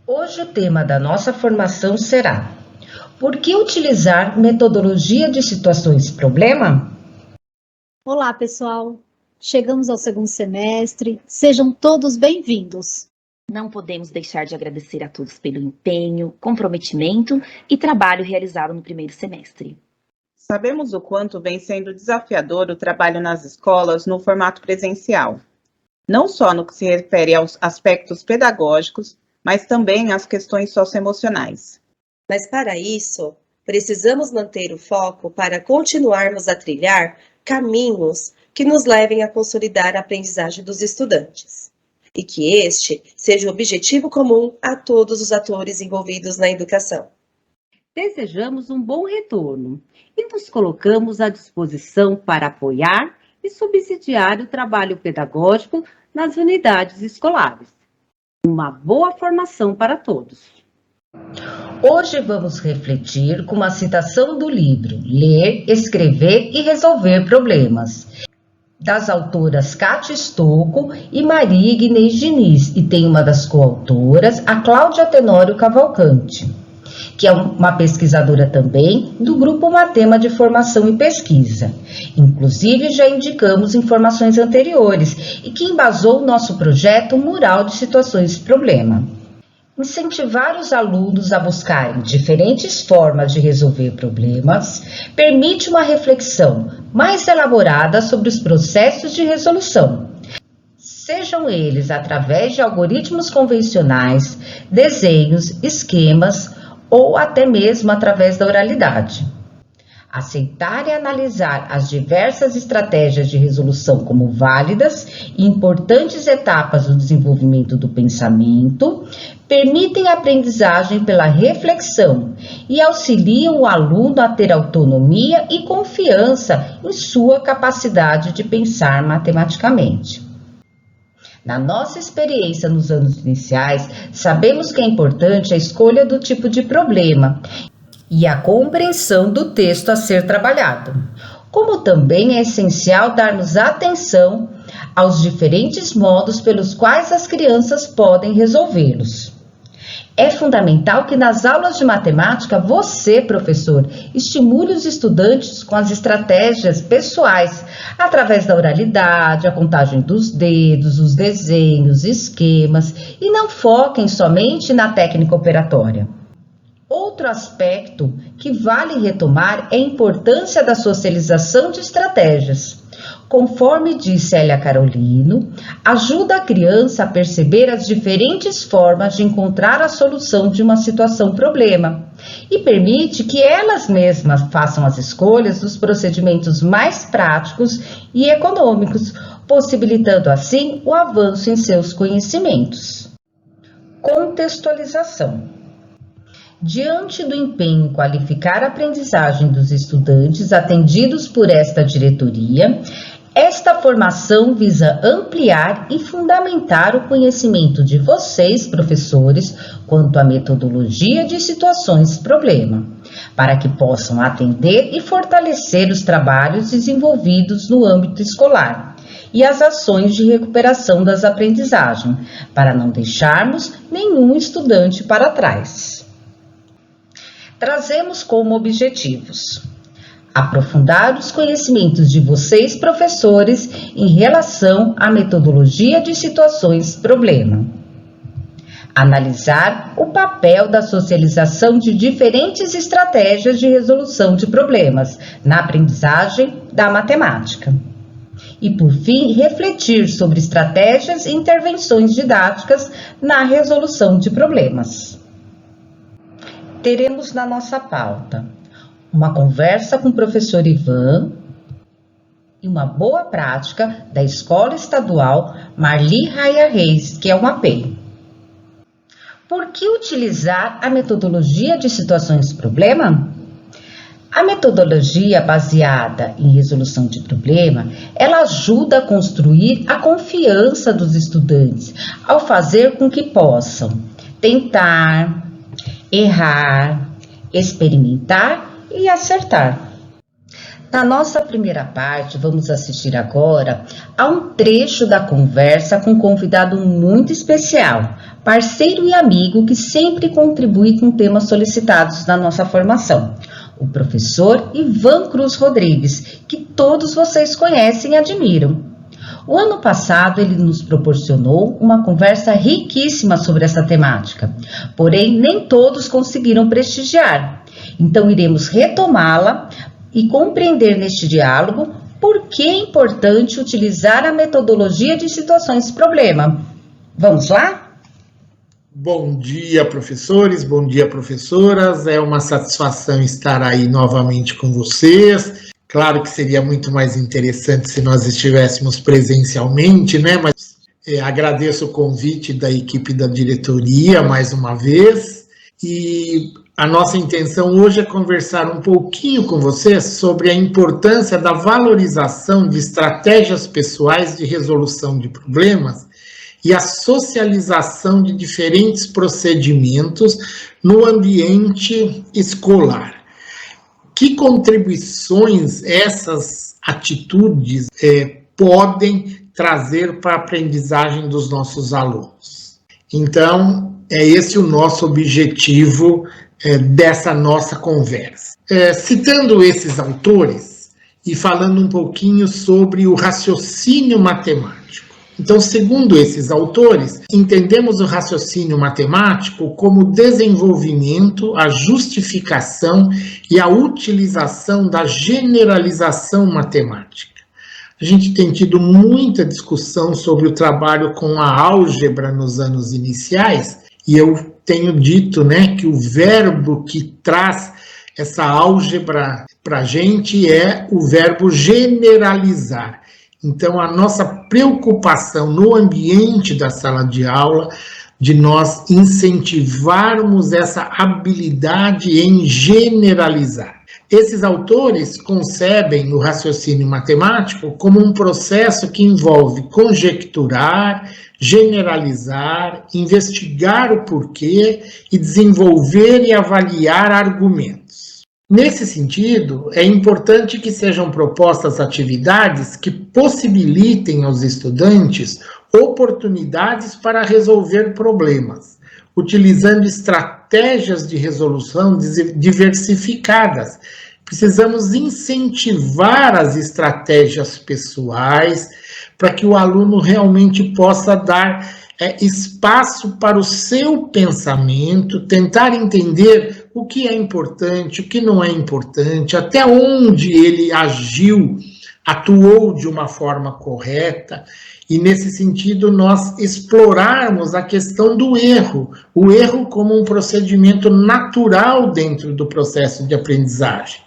Hoje o tema da nossa formação será: por que utilizar metodologia de situações-problema? Olá, pessoal! Chegamos ao segundo semestre, sejam todos bem-vindos. Não podemos deixar de agradecer a todos pelo empenho, comprometimento e trabalho realizado no primeiro semestre. Sabemos o quanto vem sendo desafiador o trabalho nas escolas no formato presencial, não só no que se refere aos aspectos pedagógicos, mas também às questões socioemocionais. Mas para isso, precisamos manter o foco para continuarmos a trilhar caminhos que nos levem a consolidar a aprendizagem dos estudantes. E que este seja o objetivo comum a todos os atores envolvidos na educação. Desejamos um bom retorno e nos colocamos à disposição para apoiar e subsidiar o trabalho pedagógico nas unidades escolares. Uma boa formação para todos. Hoje vamos refletir com uma citação do livro Ler, Escrever e Resolver Problemas, das autoras Cátia Stocco e Maria Ignez Diniz, e tem uma das coautoras, a Cláudia Tenório Cavalcante, que é uma pesquisadora também do Grupo Matema de Formação e Pesquisa. Inclusive, já indicamos informações anteriores e que embasou o nosso projeto Mural de Situações de Problema. Incentivar os alunos a buscarem diferentes formas de resolver problemas permite uma reflexão mais elaborada sobre os processos de resolução, sejam eles através de algoritmos convencionais, desenhos, esquemas ou até mesmo através da oralidade. Aceitar e analisar as diversas estratégias de resolução como válidas e importantes etapas do desenvolvimento do pensamento permitem a aprendizagem pela reflexão e auxiliam o aluno a ter autonomia e confiança em sua capacidade de pensar matematicamente. Na nossa experiência nos anos iniciais, sabemos que é importante a escolha do tipo de problema e a compreensão do texto a ser trabalhado, como também é essencial darmos atenção aos diferentes modos pelos quais as crianças podem resolvê-los. É fundamental que nas aulas de matemática você, professor, estimule os estudantes com as estratégias pessoais, através da oralidade, a contagem dos dedos, os desenhos, esquemas, e não foquem somente na técnica operatória. Outro aspecto que vale retomar é a importância da socialização de estratégias. Conforme disse Elia Carolino, ajuda a criança a perceber as diferentes formas de encontrar a solução de uma situação-problema e permite que elas mesmas façam as escolhas dos procedimentos mais práticos e econômicos, possibilitando assim o avanço em seus conhecimentos. Contextualização. Diante do empenho em qualificar a aprendizagem dos estudantes atendidos por esta diretoria, esta formação visa ampliar e fundamentar o conhecimento de vocês, professores, quanto à metodologia de situações-problema, para que possam atender e fortalecer os trabalhos desenvolvidos no âmbito escolar e as ações de recuperação das aprendizagens, para não deixarmos nenhum estudante para trás. Trazemos como objetivos: aprofundar os conhecimentos de vocês, professores, em relação à metodologia de situações-problema. Analisar o papel da socialização de diferentes estratégias de resolução de problemas na aprendizagem da matemática. E, por fim, refletir sobre estratégias e intervenções didáticas na resolução de problemas. Teremos na nossa pauta uma conversa com o professor Ivan e uma boa prática da Escola Estadual Marli Raia Reis, que é uma APEI. Por que utilizar a metodologia de situações-problema? A metodologia baseada em resolução de problema, ela ajuda a construir a confiança dos estudantes ao fazer com que possam tentar, errar, experimentar e acertar. Na nossa primeira parte, vamos assistir agora a um trecho da conversa com um convidado muito especial, parceiro e amigo que sempre contribui com temas solicitados na nossa formação. O professor Ivan Cruz Rodrigues, que todos vocês conhecem e admiram. O ano passado ele nos proporcionou uma conversa riquíssima sobre essa temática, porém nem todos conseguiram prestigiar. Então iremos retomá-la e compreender neste diálogo por que é importante utilizar a metodologia de situações de problema. Vamos lá? Bom dia, professores, bom dia, professoras. É uma satisfação estar aí novamente com vocês. Claro que seria muito mais interessante se nós estivéssemos presencialmente, né? Mas agradeço o convite da equipe da diretoria mais uma vez. E a nossa intenção hoje é conversar um pouquinho com vocês sobre a importância da valorização de estratégias pessoais de resolução de problemas e a socialização de diferentes procedimentos no ambiente escolar. Que contribuições essas atitudes podem trazer para a aprendizagem dos nossos alunos? Então, é esse o nosso objetivo dessa nossa conversa. Citando esses autores e falando um pouquinho sobre o raciocínio matemático. Então, segundo esses autores, entendemos o raciocínio matemático como o desenvolvimento, a justificação e a utilização da generalização matemática. A gente tem tido muita discussão sobre o trabalho com a álgebra nos anos iniciais, e eu tenho dito, né, que o verbo que traz essa álgebra para a gente é o verbo generalizar. Então, a nossa preocupação no ambiente da sala de aula, de nós incentivarmos essa habilidade em generalizar. Esses autores concebem o raciocínio matemático como um processo que envolve conjecturar, generalizar, investigar o porquê e desenvolver e avaliar argumentos. Nesse sentido, é importante que sejam propostas atividades que possibilitem aos estudantes oportunidades para resolver problemas, utilizando estratégias de resolução diversificadas. Precisamos incentivar as estratégias pessoais para que o aluno realmente possa dar espaço para o seu pensamento, tentar entender o que é importante, o que não é importante, até onde ele agiu, atuou de uma forma correta, e nesse sentido nós explorarmos a questão do erro, o erro como um procedimento natural dentro do processo de aprendizagem.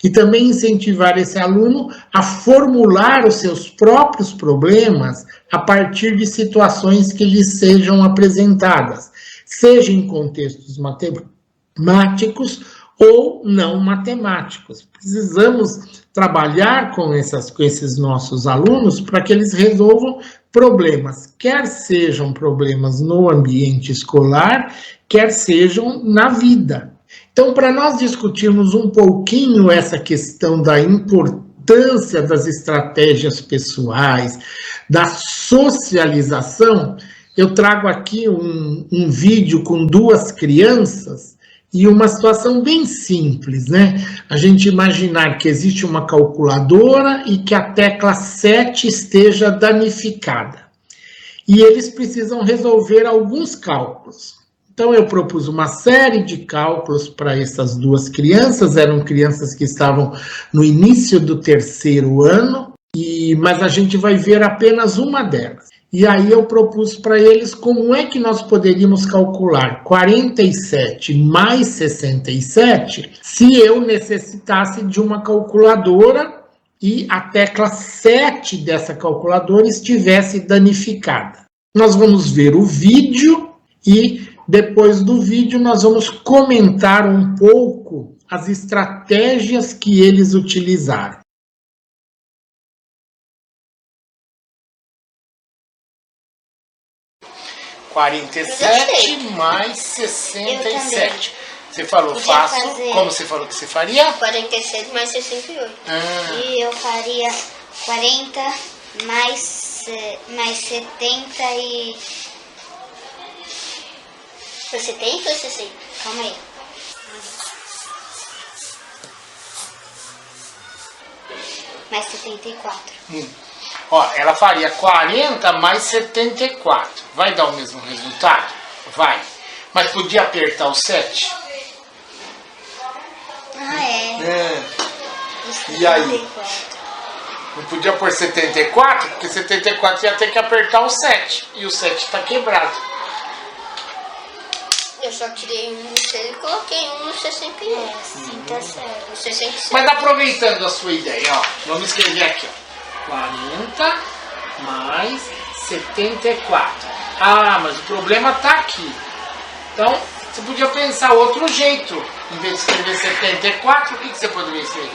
E também incentivar esse aluno a formular os seus próprios problemas a partir de situações que lhes sejam apresentadas, seja em contextos matemáticos ou não matemáticos. Precisamos trabalhar com esses nossos alunos para que eles resolvam problemas, quer sejam problemas no ambiente escolar, quer sejam na vida. Então, para nós discutirmos um pouquinho essa questão da importância das estratégias pessoais, da socialização, eu trago aqui um vídeo com duas crianças e uma situação bem simples, né? A gente imaginar que existe uma calculadora e que a tecla 7 esteja danificada. E eles precisam resolver alguns cálculos. Então, eu propus uma série de cálculos para essas duas crianças, eram crianças que estavam no início do 3º ano, mas a gente vai ver apenas uma delas. E aí eu propus para eles como é que nós poderíamos calcular 47 mais 67 se eu necessitasse de uma calculadora e a tecla 7 dessa calculadora estivesse danificada. Nós vamos ver o vídeo e depois do vídeo nós vamos comentar um pouco as estratégias que eles utilizaram. (47 mais 67). Você falou Podia fácil. fazer. Como você falou que você faria? 47 mais 68. E eu faria 40 mais 70 e... Foi 70 ou 60? Calma aí. Mais 74. Ó, ela faria 40 mais 74. Vai dar o mesmo resultado? Vai. Mas podia apertar o 7? E aí? Não podia pôr 74? Porque 74 ia ter que apertar o 7. E o 7 está quebrado. Eu só tirei um do 6 e coloquei um no 69. Sim, tá certo. No 67. Mas aproveitando a sua ideia, ó. Vamos escrever aqui, ó. 40 mais 74. Ah, mas o problema tá aqui. Então, você podia pensar outro jeito. Em vez de escrever 74, o que você poderia escrever?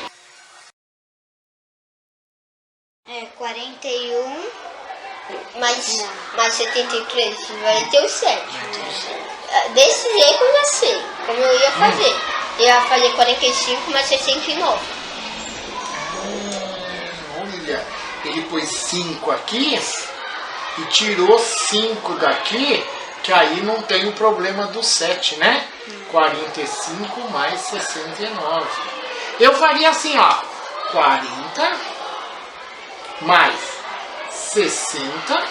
41 mais 73 vai ter o 7. Desse jeito eu já sei como eu ia fazer. Eu ia fazer 45 mais 69. Olha, ele pôs 5 aqui e tirou 5 daqui, que aí não tem o problema do 7, né? 45 mais 69. Eu faria assim, ó. 40 mais 60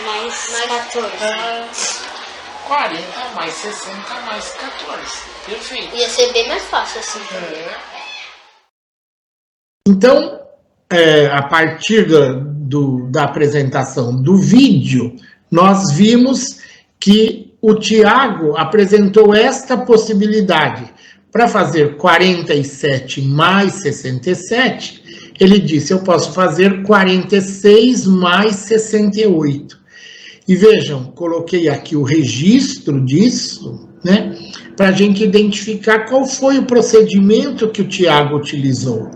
Mais 14. 40 mais 60 mais 14. Perfeito. Ia ser bem mais fácil assim. Então, a partir da apresentação do vídeo, nós vimos que o Tiago apresentou esta possibilidade. Para fazer 47 mais 67, ele disse, eu posso fazer 46 mais 68. E vejam, coloquei aqui o registro disso, né, para a gente identificar qual foi o procedimento que o Tiago utilizou.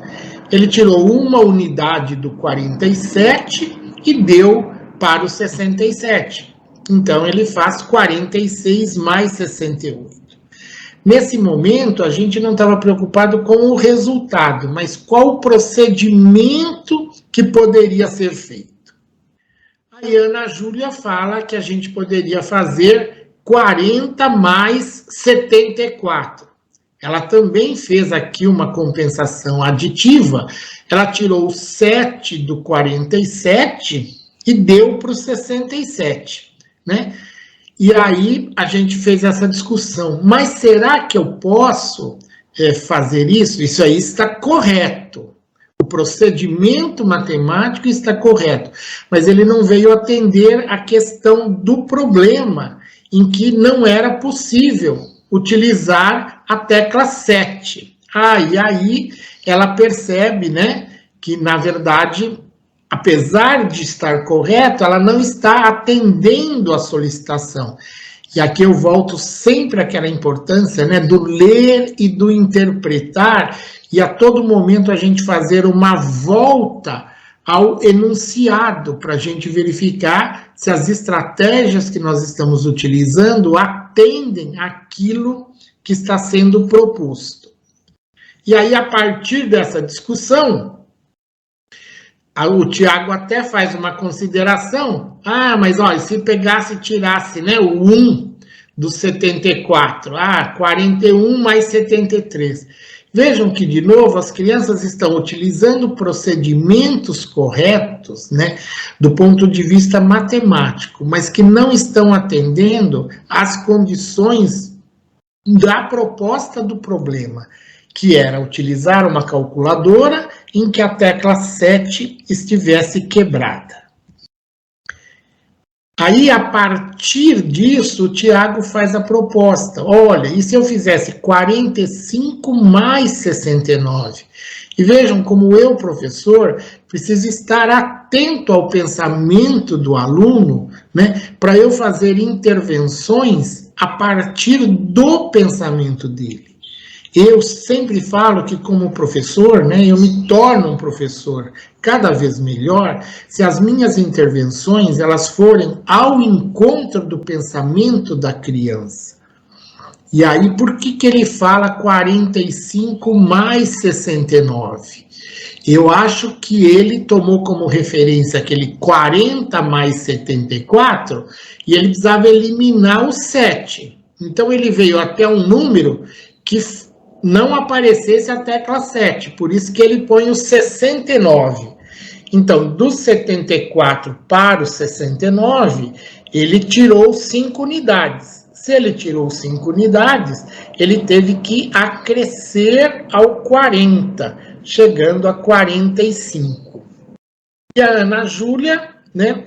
Ele tirou uma unidade do 47 e deu para o 67. Então, ele faz 46 mais 68. Nesse momento, a gente não estava preocupado com o resultado, mas qual o procedimento que poderia ser feito. A Ana Júlia fala que a gente poderia fazer 40 mais 74. Ela também fez aqui uma compensação aditiva. Ela tirou o 7 do 47 e deu para o 67, né? E aí a gente fez essa discussão. Mas será que eu posso fazer isso? Isso aí está correto. O procedimento matemático está correto. Mas ele não veio atender a questão do problema em que não era possível utilizar a tecla 7. E aí ela percebe, né, que na verdade, apesar de estar correto, ela não está atendendo a solicitação. E aqui eu volto sempre àquela importância, né, do ler e do interpretar, e a todo momento a gente fazer uma volta ao enunciado, para a gente verificar se as estratégias que nós estamos utilizando atendem àquilo que está sendo proposto. E aí, a partir dessa discussão, o Tiago até faz uma consideração. Mas olha, se pegasse e tirasse, né, o 1 do 74, 41 mais 73. Vejam que, de novo, as crianças estão utilizando procedimentos corretos, né, do ponto de vista matemático, mas que não estão atendendo às condições da proposta do problema, que era utilizar uma calculadora em que a tecla 7 estivesse quebrada. Aí, a partir disso, o Tiago faz a proposta. Olha, e se eu fizesse 45 mais 69? E vejam como eu, professor, preciso estar atento ao pensamento do aluno, né, para eu fazer intervenções a partir do pensamento dele. Eu sempre falo que, como professor, né, eu me torno um professor cada vez melhor se as minhas intervenções elas forem ao encontro do pensamento da criança. E aí, por que ele fala 45 mais 69? Eu acho que ele tomou como referência aquele 40 mais 74 e ele precisava eliminar o 7. Então, ele veio até um número que não aparecesse a tecla 7, por isso que ele põe o 69. Então, do 74 para o 69, ele tirou 5 unidades. Se ele tirou 5 unidades, ele teve que acrescer ao 40, chegando a 45. E a Ana Júlia, né?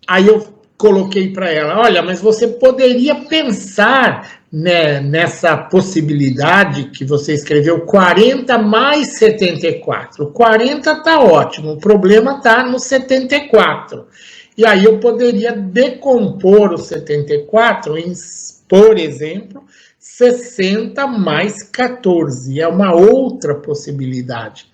Aí eu coloquei para ela, olha, mas você poderia pensar, né, nessa possibilidade que você escreveu 40 mais 74. O 40 está ótimo, o problema está no 74. E aí eu poderia decompor o 74 em, por exemplo, 60 mais 14. É uma outra possibilidade.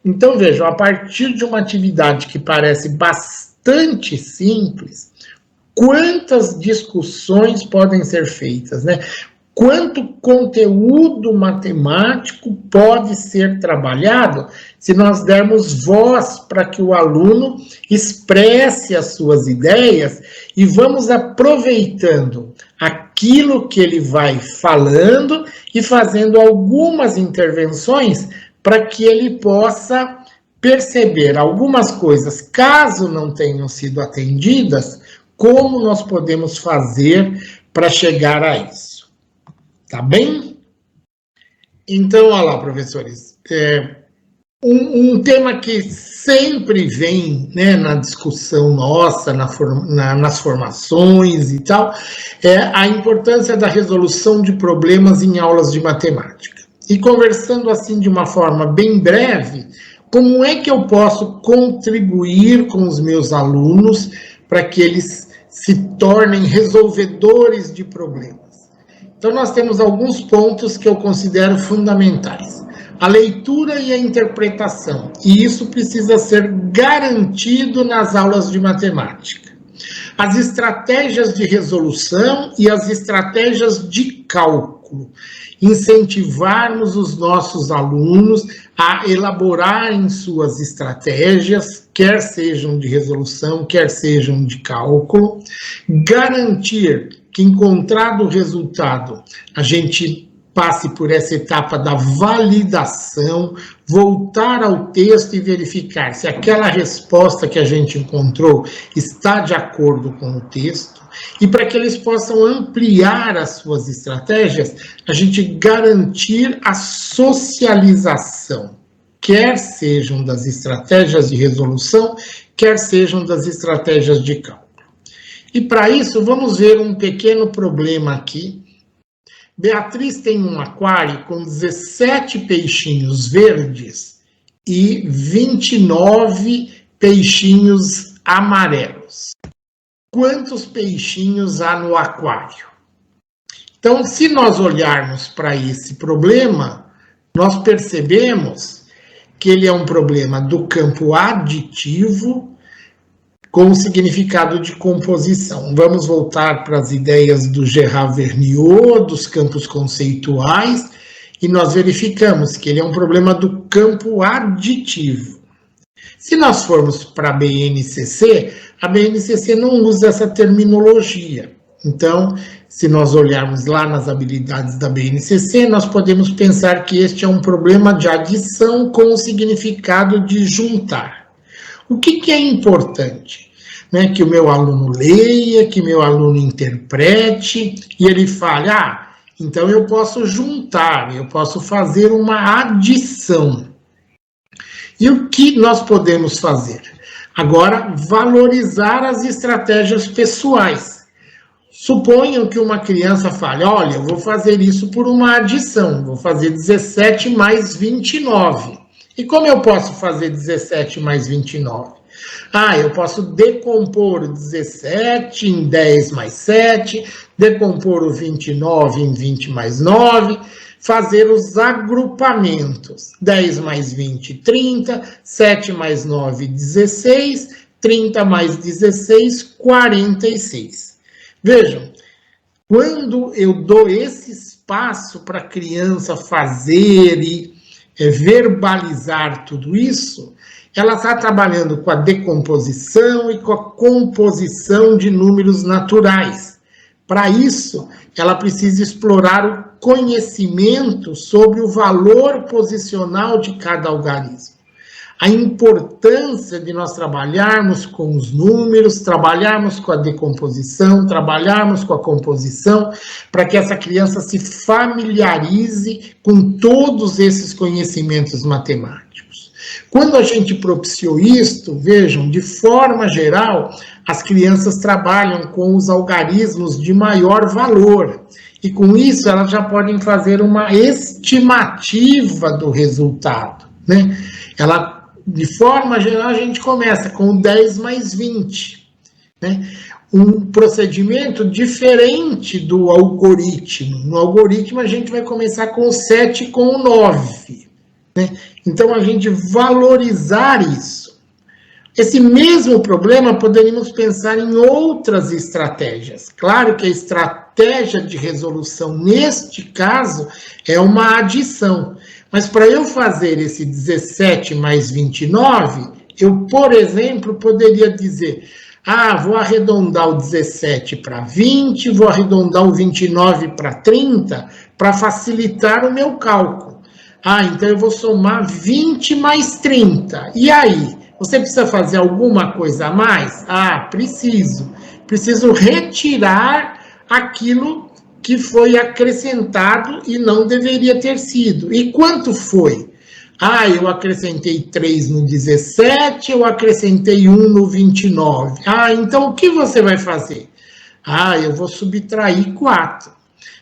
Então, vejam, a partir de uma atividade que parece bastante simples, quantas discussões podem ser feitas, né? Quanto conteúdo matemático pode ser trabalhado se nós dermos voz para que o aluno expresse as suas ideias e vamos aproveitando aquilo que ele vai falando e fazendo algumas intervenções para que ele possa perceber algumas coisas, caso não tenham sido atendidas, como nós podemos fazer para chegar a isso. Tá bem? Então, olha lá, professores. Um tema que sempre vem, né, na discussão nossa, nas formações e tal, é a importância da resolução de problemas em aulas de matemática. E conversando assim de uma forma bem breve, como é que eu posso contribuir com os meus alunos para que eles se tornem resolvedores de problemas? Então, nós temos alguns pontos que eu considero fundamentais. A leitura e a interpretação, e isso precisa ser garantido nas aulas de matemática. As estratégias de resolução e as estratégias de cálculo. Incentivarmos os nossos alunos a elaborarem suas estratégias, quer sejam de resolução, quer sejam de cálculo. Garantir que, encontrado o resultado, a gente passe por essa etapa da validação, voltar ao texto e verificar se aquela resposta que a gente encontrou está de acordo com o texto. E para que eles possam ampliar as suas estratégias, a gente garantir a socialização, quer sejam das estratégias de resolução, quer sejam das estratégias de cálculo. E para isso, vamos ver um pequeno problema aqui. Beatriz tem um aquário com 17 peixinhos verdes e 29 peixinhos amarelos. Quantos peixinhos há no aquário? Então, se nós olharmos para esse problema, nós percebemos que ele é um problema do campo aditivo com o significado de composição. Vamos voltar para as ideias do Gerard Vergniaud, dos campos conceituais, e nós verificamos que ele é um problema do campo aditivo. Se nós formos para a BNCC não usa essa terminologia. Então, se nós olharmos lá nas habilidades da BNCC, nós podemos pensar que este é um problema de adição com o significado de juntar. O que é importante? Né, que o meu aluno leia, que meu aluno interprete, e ele fale, então eu posso juntar, eu posso fazer uma adição. E o que nós podemos fazer? Agora, valorizar as estratégias pessoais. Suponham que uma criança fale, olha, eu vou fazer isso por uma adição, vou fazer 17 mais 29. E como eu posso fazer 17 mais 29? Eu posso decompor o 17 em 10 mais 7, decompor o 29 em 20 mais 9, fazer os agrupamentos. 10 mais 20, 30, 7 mais 9, 16, 30 mais 16, 46. Vejam, quando eu dou esse espaço para a criança fazer e verbalizar tudo isso, ela está trabalhando com a decomposição e com a composição de números naturais. Para isso, ela precisa explorar o conhecimento sobre o valor posicional de cada algarismo. A importância de nós trabalharmos com os números, trabalharmos com a decomposição, trabalharmos com a composição, para que essa criança se familiarize com todos esses conhecimentos matemáticos. Quando a gente propiciou isto, vejam, de forma geral, as crianças trabalham com os algarismos de maior valor. E com isso, elas já podem fazer uma estimativa do resultado, né? De forma geral, a gente começa com o 10 mais 20, né? Um procedimento diferente do algoritmo. No algoritmo, a gente vai começar com o 7 e com o 9, né? Então, a gente valorizar isso. Esse mesmo problema poderíamos pensar em outras estratégias. Claro que a estratégia de resolução, neste caso, é uma adição. Mas para eu fazer esse 17 mais 29, eu, por exemplo, poderia dizer, vou arredondar o 17 para 20, vou arredondar o 29 para 30, para facilitar o meu cálculo. Então eu vou somar 20 mais 30. E aí? Você precisa fazer alguma coisa a mais? Preciso. Preciso retirar aquilo que foi acrescentado e não deveria ter sido. E quanto foi? Eu acrescentei 3 no 17, eu acrescentei 1 no 29. Então o que você vai fazer? Eu vou subtrair 4.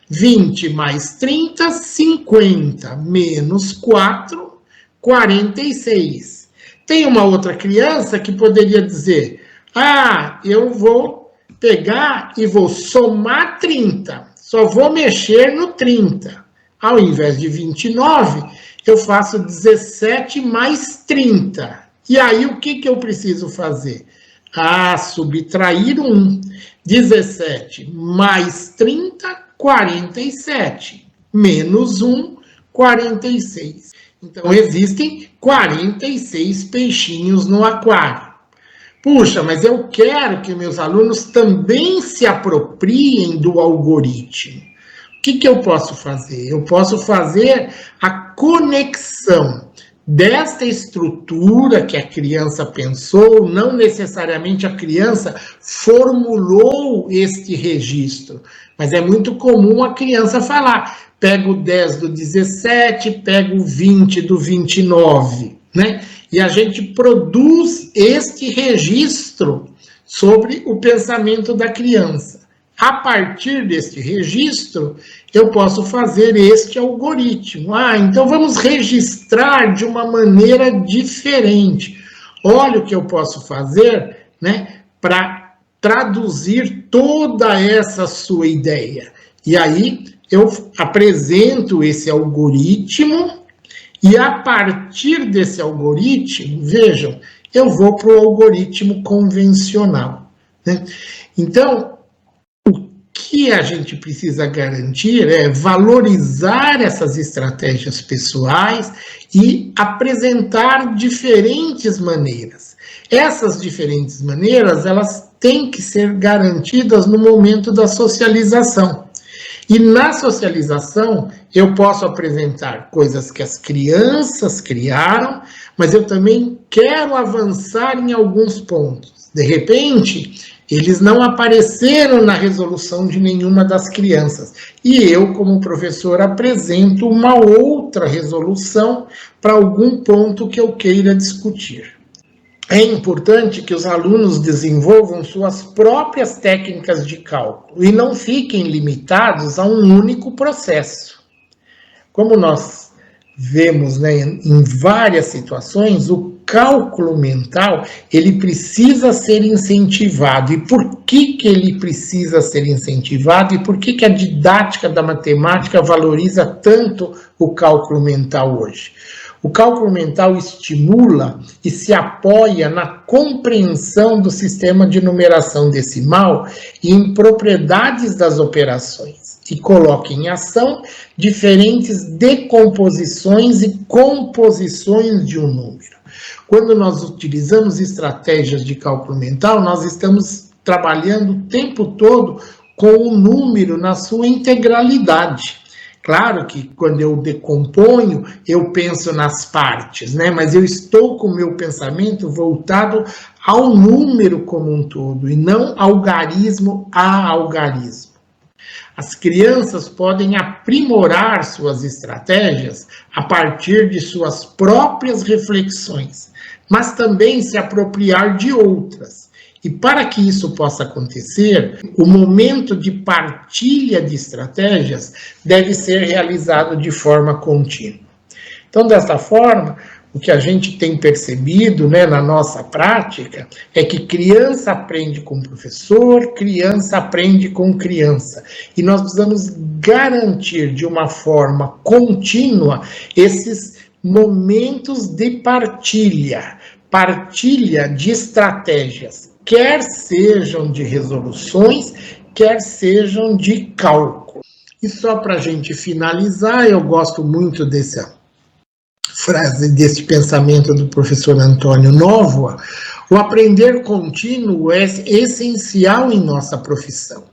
20 mais 30, 50, menos 4, 46. Tem uma outra criança que poderia dizer, eu vou pegar e vou somar 30. Só vou mexer no 30. Ao invés de 29, eu faço 17 mais 30. E aí, o que eu preciso fazer? Subtrair 1. 17 mais 30, 47. Menos 1, 46. Então, existem 46 peixinhos no aquário. Puxa, mas eu quero que meus alunos também se apropriem do algoritmo. O que eu posso fazer? Eu posso fazer a conexão desta estrutura que a criança pensou, não necessariamente a criança formulou este registro, mas é muito comum a criança falar, pega o 10 do 17, pega o 20 do 29, né? E a gente produz este registro sobre o pensamento da criança. A partir deste registro, eu posso fazer este algoritmo. Então vamos registrar de uma maneira diferente. Olha o que eu posso fazer, né, para traduzir toda essa sua ideia. E aí eu apresento esse algoritmo e a partir desse algoritmo, vejam, eu vou para o algoritmo convencional, né? Então, o que a gente precisa garantir é valorizar essas estratégias pessoais e apresentar diferentes maneiras. Essas diferentes maneiras, elas têm que ser garantidas no momento da socialização. E na socialização, eu posso apresentar coisas que as crianças criaram, mas eu também quero avançar em alguns pontos. De repente, eles não apareceram na resolução de nenhuma das crianças. E eu, como professor, apresento uma outra resolução para algum ponto que eu queira discutir. É importante que os alunos desenvolvam suas próprias técnicas de cálculo e não fiquem limitados a um único processo. Como nós vemos, né, em várias situações, o cálculo mental, ele precisa ser incentivado. E por que ele precisa ser incentivado? E por que a didática da matemática valoriza tanto o cálculo mental hoje? O cálculo mental estimula e se apoia na compreensão do sistema de numeração decimal e em propriedades das operações, e coloca em ação diferentes decomposições e composições de um número. Quando nós utilizamos estratégias de cálculo mental, nós estamos trabalhando o tempo todo com o número na sua integralidade. Claro que quando eu decomponho, eu penso nas partes, né? Mas eu estou com o meu pensamento voltado ao número como um todo, e não algarismo a algarismo. As crianças podem aprimorar suas estratégias a partir de suas próprias reflexões, mas também se apropriar de outras. E para que isso possa acontecer, o momento de partilha de estratégias deve ser realizado de forma contínua. Então, dessa forma, o que a gente tem percebido, né, na nossa prática é que criança aprende com professor, criança aprende com criança. E nós precisamos garantir de uma forma contínua esses momentos de partilha de estratégias, quer sejam de resoluções, quer sejam de cálculo. E só para a gente finalizar, eu gosto muito dessa frase, desse pensamento do professor Antônio Novoa: o aprender contínuo é essencial em nossa profissão.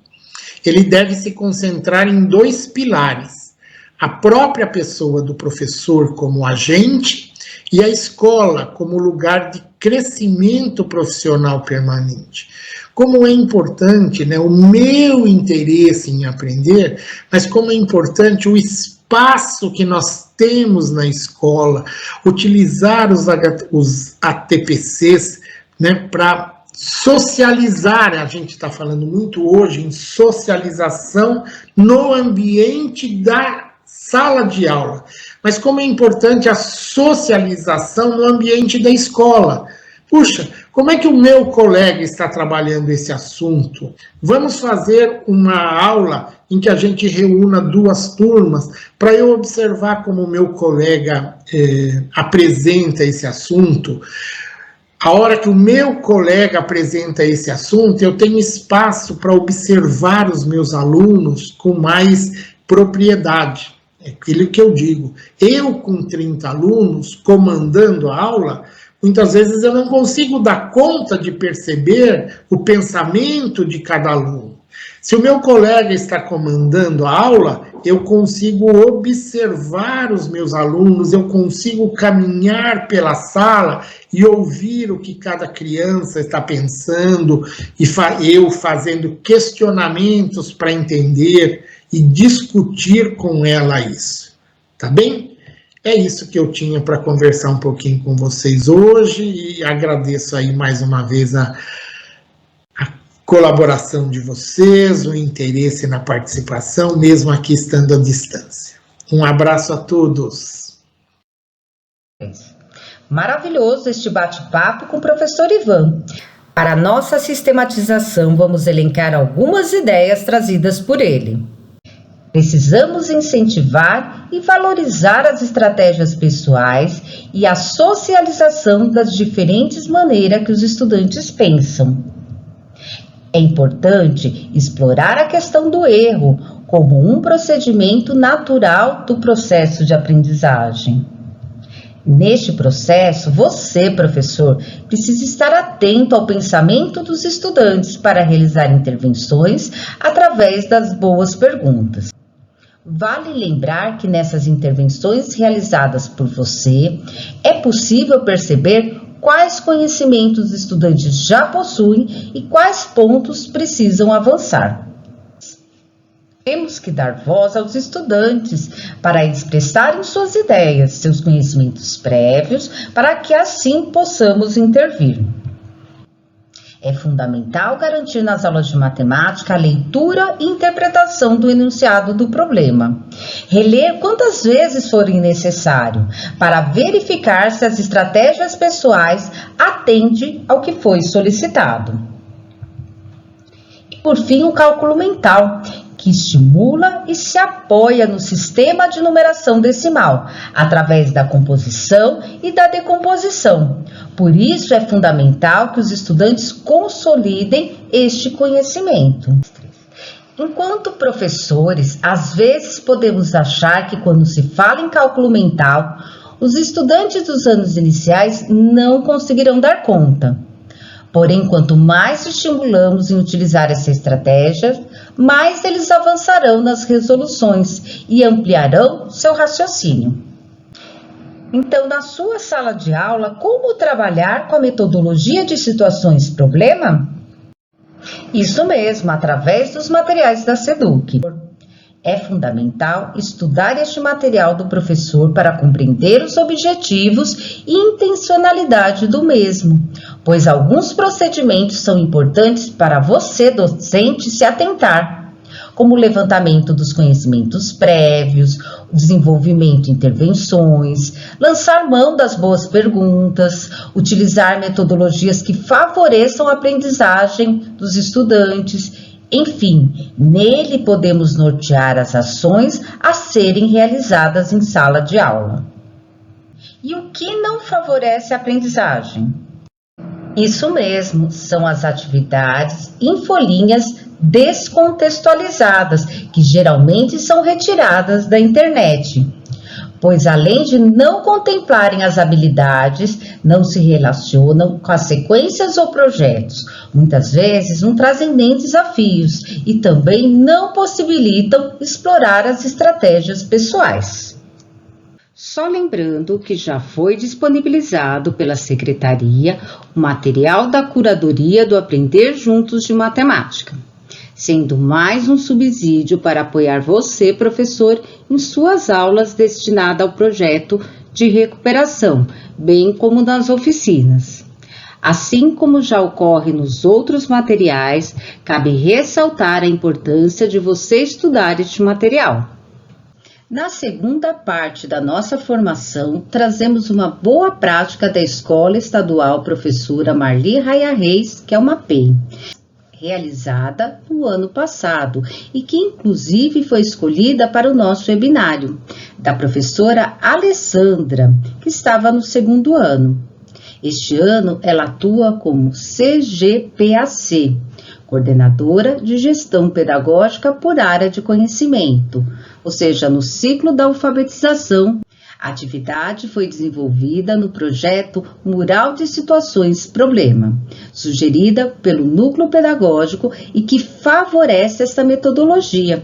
Ele deve se concentrar em dois pilares: a própria pessoa do professor como agente e a escola como lugar de crescimento profissional permanente. Como é importante, né, o meu interesse em aprender, mas como é importante o espaço que nós temos na escola, utilizar os ATPCs, né, para socializar. A gente está falando muito hoje em socialização no ambiente da sala de aula, mas como é importante a socialização no ambiente da escola. Puxa, como é que o meu colega está trabalhando esse assunto? Vamos fazer uma aula em que a gente reúna duas turmas para eu observar como o meu colega apresenta esse assunto. A hora que o meu colega apresenta esse assunto, eu tenho espaço para observar os meus alunos com mais propriedade. É aquilo que eu digo. Eu, com 30 alunos, comandando a aula, muitas vezes eu não consigo dar conta de perceber o pensamento de cada aluno. Se o meu colega está comandando a aula, eu consigo observar os meus alunos, eu consigo caminhar pela sala e ouvir o que cada criança está pensando, e eu fazendo questionamentos para entender e discutir com ela isso. Tá bem? É isso que eu tinha para conversar um pouquinho com vocês hoje, e agradeço aí mais uma vez a colaboração de vocês, o interesse na participação, mesmo aqui estando à distância. Um abraço a todos. Maravilhoso este bate-papo com o professor Ivan. Para nossa sistematização, vamos elencar algumas ideias trazidas por ele. Precisamos incentivar e valorizar as estratégias pessoais e a socialização das diferentes maneiras que os estudantes pensam. É importante explorar a questão do erro como um procedimento natural do processo de aprendizagem. Neste processo, você, professor, precisa estar atento ao pensamento dos estudantes para realizar intervenções através das boas perguntas. Vale lembrar que nessas intervenções realizadas por você, é possível perceber quais conhecimentos os estudantes já possuem e quais pontos precisam avançar. Temos que dar voz aos estudantes para expressarem suas ideias, seus conhecimentos prévios, para que assim possamos intervir. É fundamental garantir nas aulas de matemática a leitura e interpretação do enunciado do problema. Reler quantas vezes forem necessário, para verificar se as estratégias pessoais atendem ao que foi solicitado. E por fim, o cálculo mental, que estimula e se apoia no sistema de numeração decimal, através da composição e da decomposição. Por isso, é fundamental que os estudantes consolidem este conhecimento. Enquanto professores, às vezes podemos achar que quando se fala em cálculo mental, os estudantes dos anos iniciais não conseguirão dar conta. Porém, quanto mais estimulamos em utilizar essa estratégia, mais eles avançarão nas resoluções e ampliarão seu raciocínio. Então, na sua sala de aula, como trabalhar com a metodologia de situações-problema? Isso mesmo, através dos materiais da SEDUC. É fundamental estudar este material do professor para compreender os objetivos e intencionalidade do mesmo, pois alguns procedimentos são importantes para você, docente, se atentar, como o levantamento dos conhecimentos prévios, o desenvolvimento de intervenções, lançar mão das boas perguntas, utilizar metodologias que favoreçam a aprendizagem dos estudantes. Enfim, nele podemos nortear as ações a serem realizadas em sala de aula. E o que não favorece a aprendizagem? Isso mesmo, são as atividades em folhinhas descontextualizadas, que geralmente são retiradas da internet, pois além de não contemplarem as habilidades, não se relacionam com as sequências ou projetos. Muitas vezes não trazem nem desafios e também não possibilitam explorar as estratégias pessoais. Só lembrando que já foi disponibilizado pela Secretaria o material da Curadoria do Aprender Juntos de Matemática, sendo mais um subsídio para apoiar você, professor, em suas aulas destinadas ao projeto de recuperação, bem como nas oficinas. Assim como já ocorre nos outros materiais, cabe ressaltar a importância de você estudar este material. Na segunda parte da nossa formação, trazemos uma boa prática da Escola Estadual Professora Marli Raia Reis, que é uma PEI, realizada no ano passado e que inclusive foi escolhida para o nosso webinário, da professora Alessandra, que estava no segundo ano. Este ano ela atua como CGPAC, Coordenadora de Gestão Pedagógica por Área de Conhecimento, ou seja, no ciclo da alfabetização. A atividade foi desenvolvida no projeto Mural de Situações Problema, sugerida pelo Núcleo Pedagógico e que favorece essa metodologia,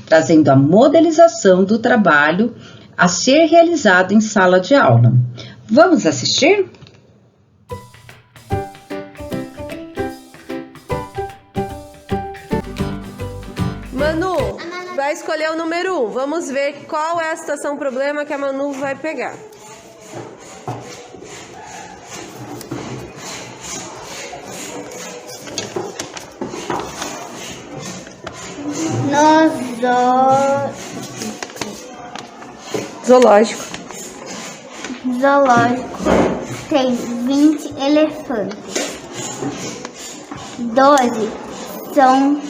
trazendo a modelização do trabalho a ser realizado em sala de aula. Vamos assistir? Manu, vai escolher o número 1. Vamos ver qual é a situação problema que a Manu vai pegar. Zoológico. Tem 20 elefantes. 12 são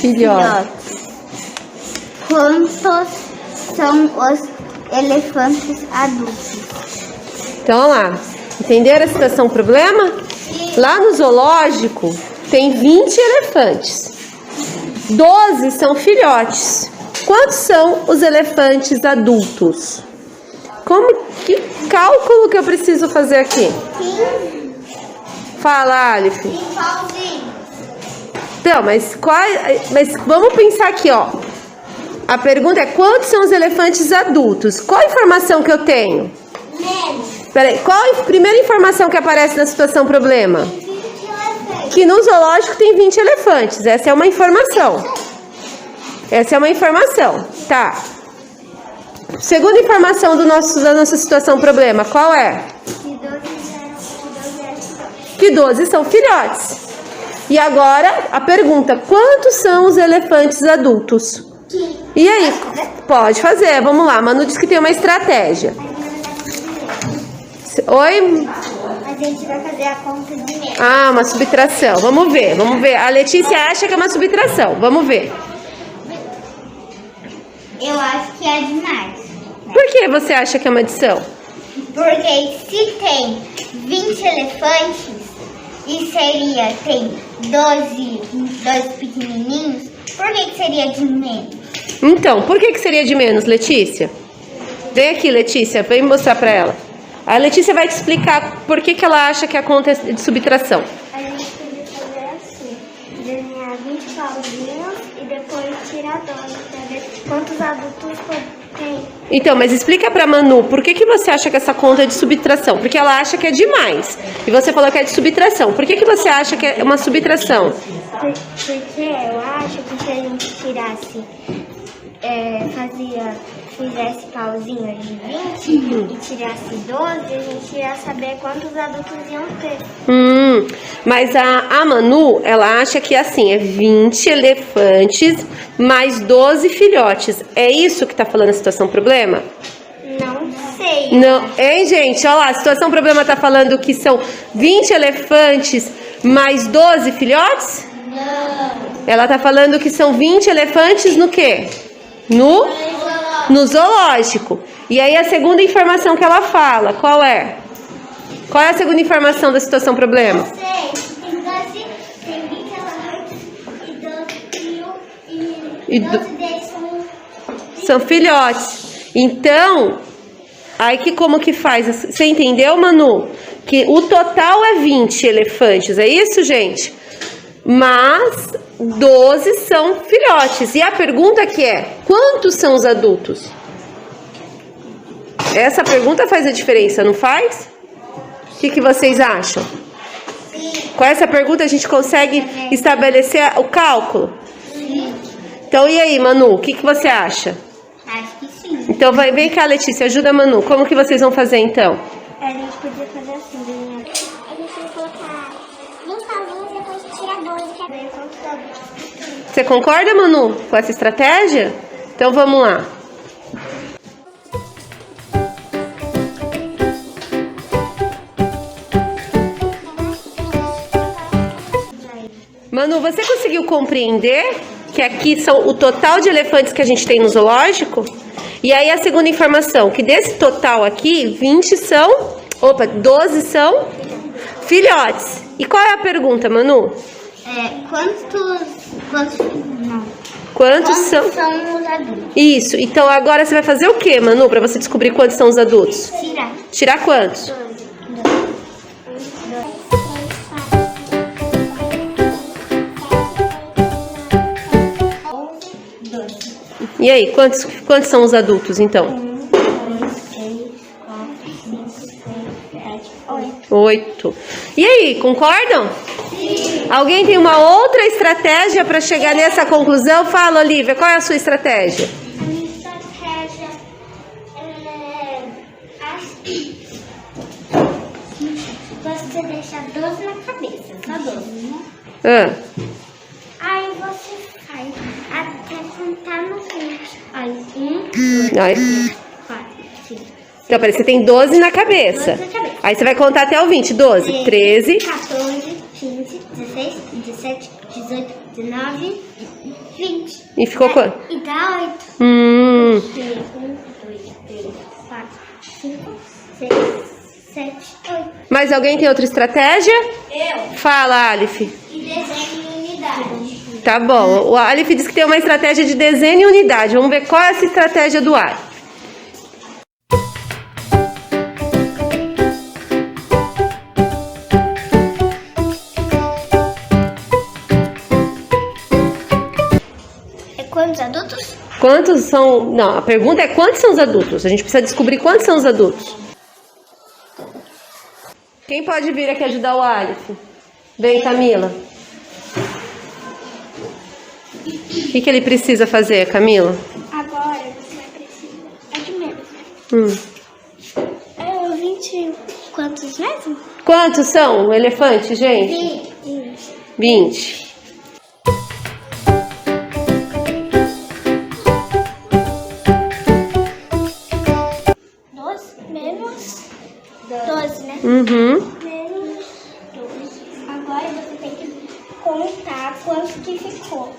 filhotes. Quantos são os elefantes adultos? Então, vamos lá. Entenderam a situação problema? Lá no zoológico tem 20 elefantes. 12 são filhotes. Quantos são os elefantes adultos? Que cálculo que eu preciso fazer aqui? 15. Fala, Alif. Pauzinho. Então, mas vamos pensar aqui, ó. A pergunta é: quantos são os elefantes adultos? Qual a informação que eu tenho? Menos. Peraí, qual a primeira informação que aparece na situação problema? 20 elefantes. Que no zoológico tem 20 elefantes. Essa é uma informação. Tá. Segunda informação da nossa situação problema, qual é? Que 12 elefantes. que 12 são filhotes. E agora a pergunta: quantos são os elefantes adultos? E aí? Pode fazer, vamos lá. Manu disse que tem uma estratégia. Oi? A gente vai fazer a conta de menos. Ah, uma subtração. Vamos ver, vamos ver. A Letícia acha que é uma subtração. Vamos ver. Eu acho que é demais. Por que você acha que é uma adição? Porque se tem 20 elefantes e tem 12 pequenininhos, por que seria de menos? Então, por que seria de menos, Letícia? Vem aqui, Letícia, vem mostrar pra ela. A Letícia vai te explicar por que ela acha que a conta é de subtração. A gente podia fazer assim: desenhar 20 pauzinhos e depois tirar 12 para ver quantos adultos tem. Então, mas explica pra Manu, por que você acha que essa conta é de subtração? Porque ela acha que é demais. E você falou que é de subtração. Por que você acha que é uma subtração? Porque eu acho que se a gente tirasse, fizesse pauzinho de 20 e tirasse 12, a gente ia saber quantos adultos iam ter. Mas a Manu, ela acha que assim, é 20 elefantes mais 12 filhotes. É isso que tá falando a situação problema? Não sei. Não, hein, gente? Olha lá, a situação problema tá falando que são 20 elefantes mais 12 filhotes? Não. Ela tá falando que são 20 elefantes no quê? No zoológico. E aí a segunda informação que ela fala, qual é? Qual é a segunda informação da situação problema? Não sei. Tem 20 elefantes e 12 deles são filhotes. Então, aí que como que faz? Você entendeu, Manu? Que o total é 20 elefantes, é isso, gente? Mas 12 são filhotes. E a pergunta que é: quantos são os adultos? Essa pergunta faz a diferença, não faz? O que vocês acham? Com essa pergunta a gente consegue estabelecer o cálculo? Sim. Então, e aí, Manu, o que você acha? Acho que sim. Então, vem cá, Letícia, ajuda a Manu. Como que vocês vão fazer, então? A gente podia fazer assim, né? A gente vai colocar 20 pauzinhos e depois tirar 12, que é bem quantos adultos. Você concorda, Manu, com essa estratégia? Então, vamos lá. Manu, você conseguiu compreender que aqui são o total de elefantes que a gente tem no zoológico? E aí a segunda informação, que desse total aqui, 12 são filhotes. E qual é a pergunta, Manu? Quantos são os adultos? Isso. Então agora você vai fazer o que, Manu, para você descobrir quantos são os adultos? Tirar quantos? 12. E aí, quantos são os adultos, então? 1, 2, 3, 4, 5, 6, 7, 8. 8. E aí, concordam? Sim. Alguém tem uma outra estratégia para chegar nessa conclusão? Fala, Olivia, qual é a sua estratégia? A minha estratégia você deixa 12 na cabeça, só 12, né? Aí você faz até contar no 20. Olha, 1, 2, 3, 4, 5. Então, peraí, você tem 12 na cabeça. 12 na cabeça. Aí você vai contar até o 20. 12, 13, 14, 15, 16, 17, 18, 19, 20. E ficou quanto? E dá 8. 1. 1, 2, 3, 4, 5, 6, 7, 8. Mais alguém tem outra estratégia? Eu. Fala, Alif. E desenho em unidade. Tá bom. O Alif disse que tem uma estratégia de desenho em unidade. Vamos ver qual é essa estratégia do Alif. Quantos adultos? Quantos são... Não, a pergunta é quantos são os adultos. A gente precisa descobrir quantos são os adultos. Quem pode vir aqui ajudar o Alif? Vem, Camila. O que ele precisa fazer, Camila? Agora você vai precisar. É de menos. 20 quantos mesmo? Quantos são elefantes, gente? 20. Menos 12, né? Uhum. Menos 12. Agora você tem que contar quanto que ficou.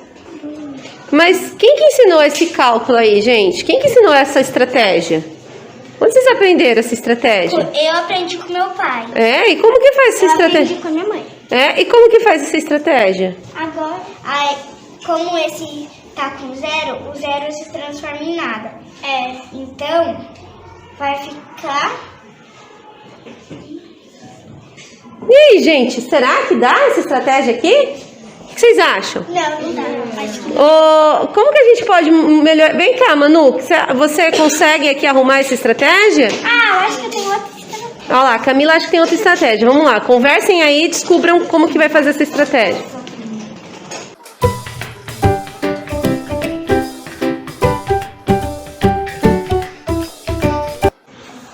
Mas quem que ensinou esse cálculo aí, gente? Quem que ensinou essa estratégia? Onde vocês aprenderam essa estratégia? Eu aprendi com meu pai. É? E como que faz essa estratégia? Eu aprendi com a minha mãe. É? E como que faz essa estratégia? Agora, aí, como esse tá com zero, o zero se transforma em nada. Então, vai ficar... E aí, gente, será que dá essa estratégia aqui? O que vocês acham? Não dá. Acho que Como que a gente pode melhorar? Vem cá, Manu, você consegue aqui arrumar essa estratégia? eu acho que eu tenho outra estratégia. Olha lá, Camila acha que tem outra estratégia. Vamos lá, conversem aí e descubram como que vai fazer essa estratégia.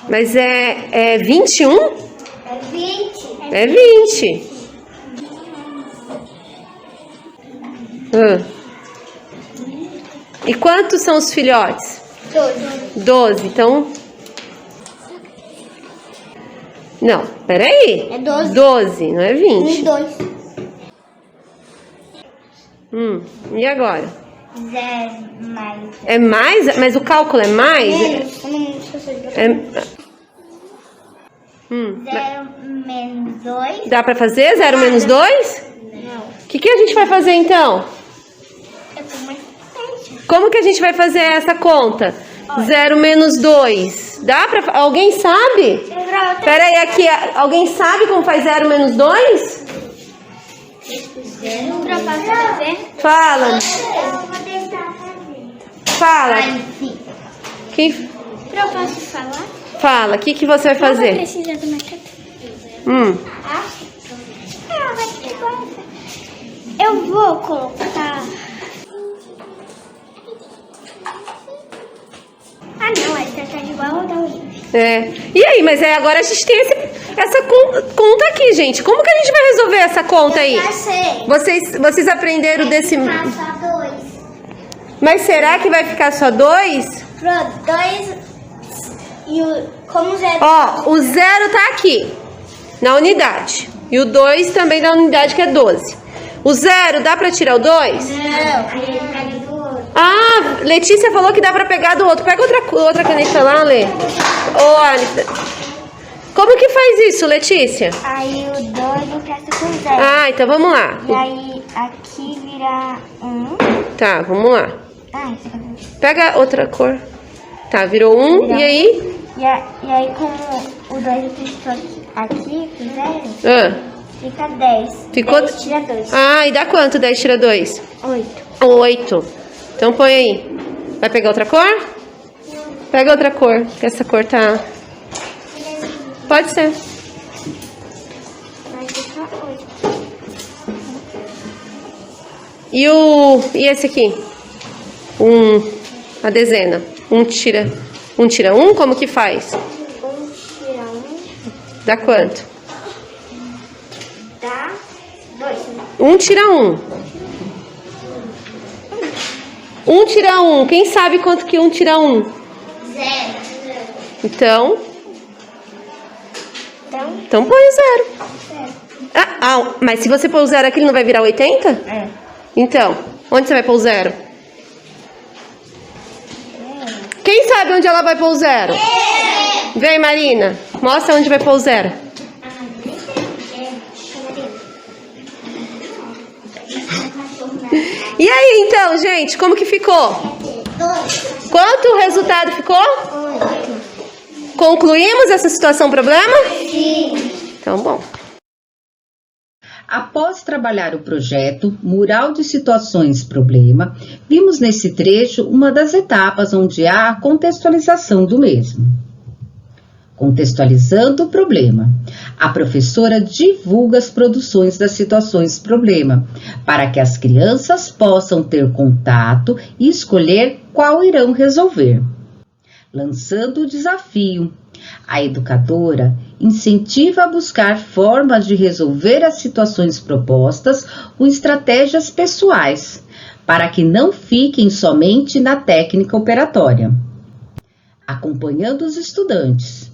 Mas é 21? É 20. É 20. E quantos são os filhotes? 12. Então... Não, peraí. É 12. 12, não é 20. 2. E agora? 0 mais... É mais? Mas o cálculo é mais? Menos. Eu não sei se É... 0 menos 2. Dá pra fazer 0 menos 2? Não. O que a gente vai fazer então? Eu tô muito contente. Como que a gente vai fazer essa conta? 0 menos 2. Dá pra... Alguém sabe? Pera aí, aqui. Alguém sabe como faz 0 menos 2? Pra fazer? Fala. Eu vou tentar fazer. Fala. Eu posso falar? Fala. O que você vai fazer? Precisa de uma Eu vou colocar... não, a estratégia igual ao da Olivia. E aí, mas agora a gente tem essa conta aqui, gente. Como que a gente vai resolver essa conta aí? Já sei. Vocês aprenderam desse... Vai ficar só 2. Mas será que vai ficar só 2? Pronto, 2 e como 0... Ó, o 0 tá aqui, na unidade. E o 2 também na unidade, que é 12. O 0, dá pra tirar o 2? Não, aí ele pega do outro. Ah, Letícia falou que dá pra pegar do outro. Pega outra caneta lá, Lê. Olha. Como que faz isso, Letícia? Aí o 2 empresta com 0. Ah, então vamos lá. E aí aqui vira 1. Tá, vamos lá. Isso aqui. Pega outra cor. Tá, virou 1. E aí? E aí como o 2 emprestou aqui com 0, fica 10. Ficou... 10 tira 2. Ah, e dá quanto 10 tira 2? 8. 8. Então põe aí. Vai pegar outra cor? Pega outra cor, que essa cor tá... Pode ser. Vai ficar 8. E esse aqui? A dezena. 1 tira 1, como que faz? 1 tira 1. Dá quanto? Dá 2. 1 tira 1. 1 tira 1. Quem sabe quanto que 1 tira 1? 0. Então põe o 0. Mas se você pôr o 0 aqui, ele não vai virar 80? Então, onde você vai pôr o 0? Quem sabe onde ela vai pôr o 0? Vem, Marina. Mostra onde vai pôr o 0. E aí, então, gente, como que ficou? 2. Quanto o resultado ficou? 8. Concluímos essa situação problema? Sim. Então, bom. Após trabalhar o projeto Mural de Situações Problema, vimos nesse trecho uma das etapas onde há a contextualização do mesmo. Contextualizando o problema, a professora divulga as produções das situações problema, para que as crianças possam ter contato e escolher qual irão resolver. Lançando o desafio, a educadora incentiva a buscar formas de resolver as situações propostas com estratégias pessoais, para que não fiquem somente na técnica operatória. Acompanhando os estudantes.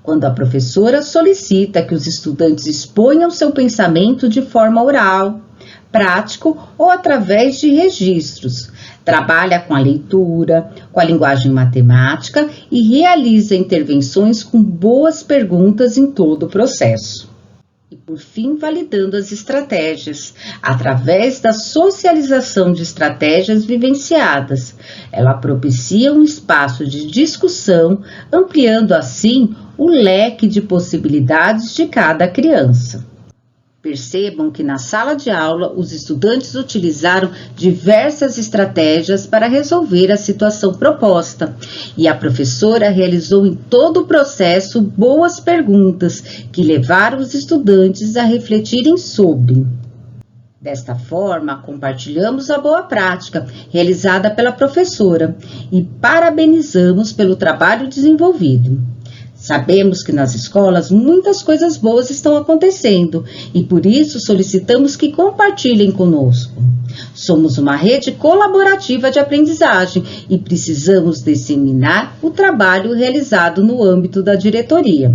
Quando a professora solicita que os estudantes exponham seu pensamento de forma oral, prático ou através de registros, trabalha com a leitura, com a linguagem matemática e realiza intervenções com boas perguntas em todo o processo. E por fim, validando as estratégias, através da socialização de estratégias vivenciadas. Ela propicia um espaço de discussão, ampliando assim o leque de possibilidades de cada criança. Percebam que na sala de aula os estudantes utilizaram diversas estratégias para resolver a situação proposta e a professora realizou em todo o processo boas perguntas que levaram os estudantes a refletirem sobre. Desta forma, compartilhamos a boa prática realizada pela professora e parabenizamos pelo trabalho desenvolvido. Sabemos que nas escolas muitas coisas boas estão acontecendo e por isso solicitamos que compartilhem conosco. Somos uma rede colaborativa de aprendizagem e precisamos disseminar o trabalho realizado no âmbito da diretoria.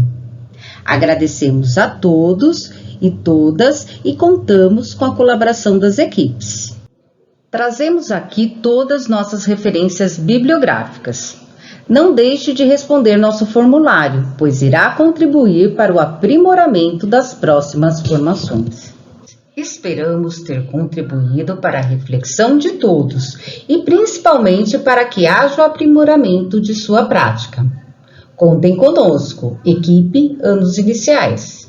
Agradecemos a todos e todas e contamos com a colaboração das equipes. Trazemos aqui todas nossas referências bibliográficas. Não deixe de responder nosso formulário, pois irá contribuir para o aprimoramento das próximas formações. Esperamos ter contribuído para a reflexão de todos e principalmente para que haja o aprimoramento de sua prática. Contem conosco, equipe Anos Iniciais.